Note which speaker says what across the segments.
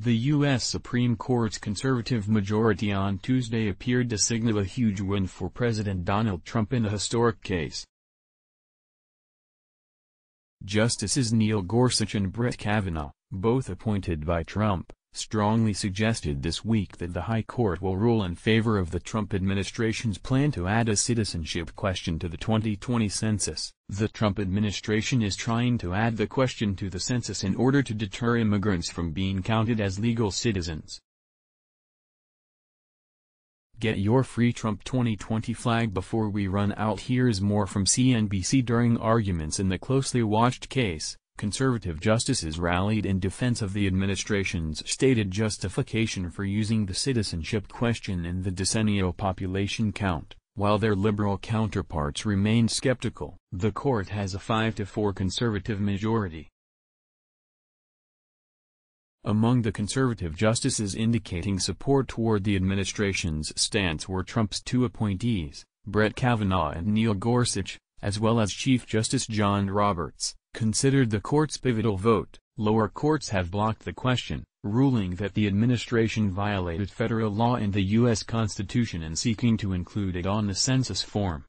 Speaker 1: The U.S. Supreme Court's conservative majority on Tuesday appeared to signal a huge win for President Donald Trump in a historic case. Justices Neil Gorsuch and Brett Kavanaugh, both appointed by Trump, strongly suggested this week that the High Court will rule in favor of the Trump administration's plan to add a citizenship question to the 2020 census. The Trump administration is trying to add the question to the census in order to deter immigrants from being counted as legal citizens. Get your free Trump 2020 flag before we run out. Here's more from CNBC. During arguments in the closely watched case, conservative justices rallied in defense of the administration's stated justification for using the citizenship question in the decennial population count, while their liberal counterparts remained skeptical. The court has a 5-4 conservative majority. Among the conservative justices indicating support toward the administration's stance were Trump's two appointees, Brett Kavanaugh and Neil Gorsuch, as well as Chief Justice John Roberts, considered the court's pivotal vote. Lower courts have blocked the question, ruling that the administration violated federal law and the U.S. Constitution in seeking to include it on the census form.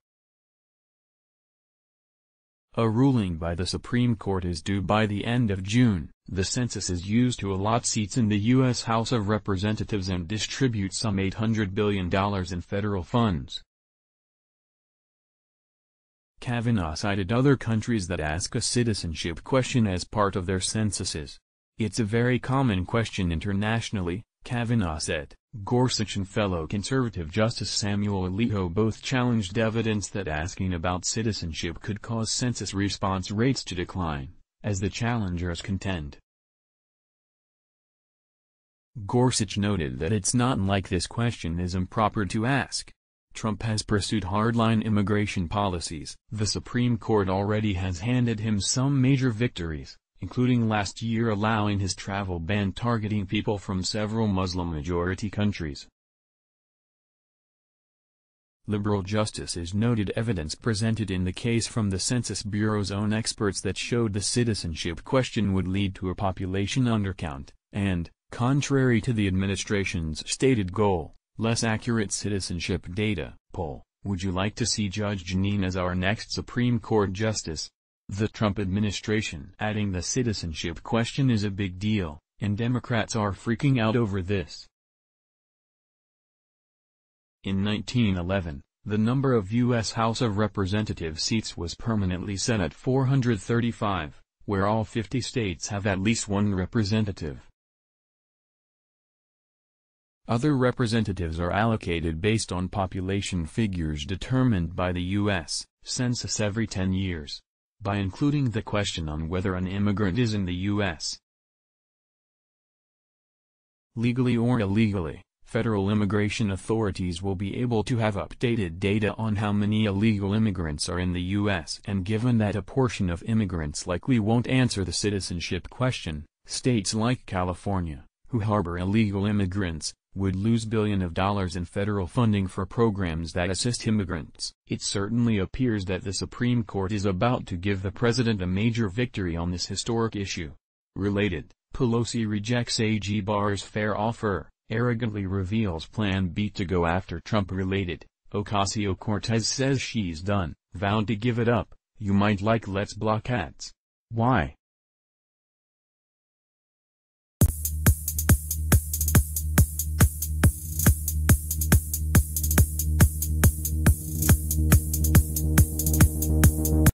Speaker 1: A ruling by the Supreme Court is due by the end of June. The census is used to allot seats in the U.S. House of Representatives and distribute some $800 billion in federal funds. Kavanaugh cited other countries that ask a citizenship question as part of their censuses. It's a very common question internationally, Kavanaugh said. Gorsuch and fellow conservative Justice Samuel Alito both challenged evidence that asking about citizenship could cause census response rates to decline, as the challengers contend. Gorsuch noted that it's not like this question is improper to ask. Trump has pursued hardline immigration policies. The Supreme Court already has handed him some major victories, including last year allowing his travel ban targeting people from several Muslim-majority countries. Liberal justices noted evidence presented in the case from the Census Bureau's own experts that showed the citizenship question would lead to a population undercount, and, contrary to the administration's stated goal, less accurate citizenship data. Poll: would you like to see Judge Jeanine as our next Supreme Court justice? The Trump administration adding the citizenship question is a big deal, and Democrats are freaking out over this. In 1911, the number of U.S. House of Representatives seats was permanently set at 435, where all 50 states have at least one representative. Other representatives are allocated based on population figures determined by the U.S. Census every 10 years. By including the question on whether an immigrant is in the U.S. legally or illegally, federal immigration authorities will be able to have updated data on how many illegal immigrants are in the U.S. And given that a portion of immigrants likely won't answer the citizenship question, states like California, who harbor illegal immigrants, would lose billions of dollars in federal funding for programs that assist immigrants. It certainly appears that the Supreme Court is about to give the president a major victory on this historic issue. Related, Pelosi rejects AG Barr's fair offer, arrogantly reveals Plan B to go after Trump. Related, Ocasio-Cortez says she's done, vowed to give it up. You might like let's block ads. Why?